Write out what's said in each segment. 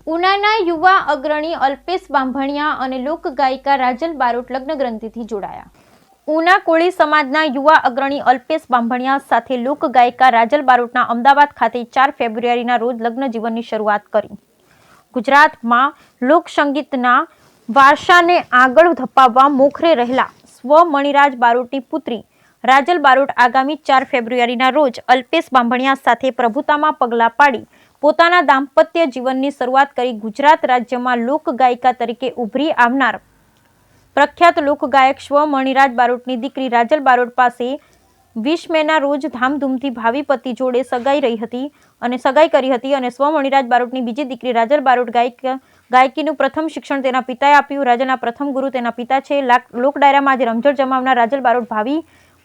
ઉનાના યુવા અગ્રણી અલ્પેશ બાંભણિયા અને લોકગાયિકા રાજલ બારોટ લગ્ન ગ્રંથિથી જોડાયા. ઉના કોળી સમાજના યુવા અગ્રણી અલ્પેશ બાંભણિયા સાથે લોકગાયિકા રાજલ બારોટના અમદાવાદ ખાતે 4 ફેબ્રુઆરીના રોજ લગ્ન જીવનની શરૂઆત કરી. ગુજરાતમાં લોકસંગીતના વારસાને આગળ ધપાવવા મોખરે રહેલા સ્વ મણિરાજ બારોટની પુત્રી રાજલ બારોટ આગામી 4 ફેબ્રુઆરીના રોજ અલ્પેશ બાંભણિયા સાથે પ્રભુતામાં પગલાં પાડી પોતાના દાંપત્ય જીવનની શરૂઆત કરી. ગુજરાત રાજ્યમાં લોકગાયિકા તરીકે ઉભરી આવનાર પ્રખ્યાત લોકગાયક સ્વ મણિરાજ બારોટની દીકરી રાજલ બારોટ પાસે 20 મેના રોજ ધામધૂમથી ભાવિ પતિ જોડે સગાઈ કરી હતી અને સ્વ મણિરાજ બારોટની બીજી દીકરી રાજલ બારોટ ગાયકીનું પ્રથમ શિક્ષણ તેના પિતાએ આપ્યું. રાજલના પ્રથમ ગુરુ તેના પિતા છે. લોકડાયરામાં આજે રમઝટ જમાવનાર રાજલ બારોટ ભાવિ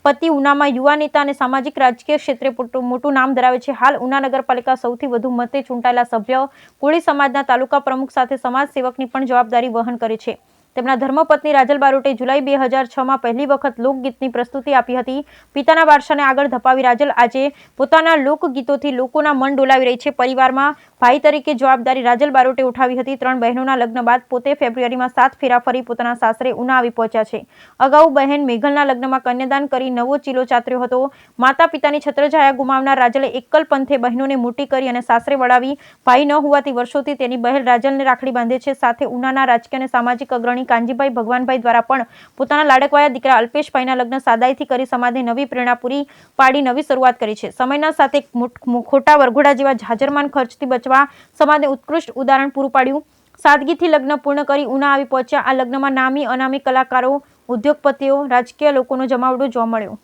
પતિ ઉનામાં યુવા નેતા અને સામાજિક રાજકીય ક્ષેત્રે મોટું નામ ધરાવે છે. હાલ ઉના નગરપાલિકા સૌથી વધુ મતે ચૂંટાયેલા સભ્ય કોળી સમાજના તાલુકા પ્રમુખ સાથે સમાજ સેવકની પણ જવાબદારી વહન કરે છે. તેમના ધર્મપત્ની રાજલ બારોટે જુલાઈ 2006માં પહેલી વખત લોકગીતની પ્રસ્તુતિ આપી હતી. પિતાના વારસાને આગળ ધપાવી રાજલ આજે પોતાના લોકગીતોથી લોકોના મન ડોલાવી રહી છે. પરિવારમાં ભાઈ તરીકે જવાબદારી રાજલ બારોટે ઉઠાવી હતી. 3 બહેનોના લગ્ન બાદ પોતે ફેબ્રુઆરીમાં 7 ફેરા ફરી પોતાના સાસરે ઉના આવી પહોંચ્યા છે. અગાઉ બહેન મેઘલના લગ્નમાં કન્યાદાન કરી નવો ચીલો ચાતર્યો હતો. માતા પિતાની છત્રછાયા ગુમાવનાર રાજલે એકલ પંથે બહેનોને મોટી કરી અને સાસરે વળાવી. ભાઈ ન હોવાથી વર્ષોથી તેની બહેન રાજલને રાખડી બાંધે છે. સાથે ઉનાના રાજકીય અને સામાજિક અગ્રણી કાનજીભાઈ ભગવાનભાઈ દ્વારા પણ પોતાના લાડકવાયા દીકરા અલ્પેશભાઈના લગ્ન સાદાઈથી કરી સમાજને નવી પ્રેરણા પૂરી પાડી નવી શરૂઆત કરી છે. સમયના સાથે ખોટા વરઘોડા જેવા જાજરમાન ખર્ચથી બચવા સમાજને ઉત્કૃષ્ટ ઉદાહરણ પૂરું પાડ્યું. સાદગીથી લગ્ન પૂર્ણ કરી ઉના આવી પહોંચ્યા. આ લગ્નમાં નામી અનામી કલાકારો, ઉદ્યોગપતિઓ, રાજકીય લોકોનો જમાવડો જોવા મળ્યો.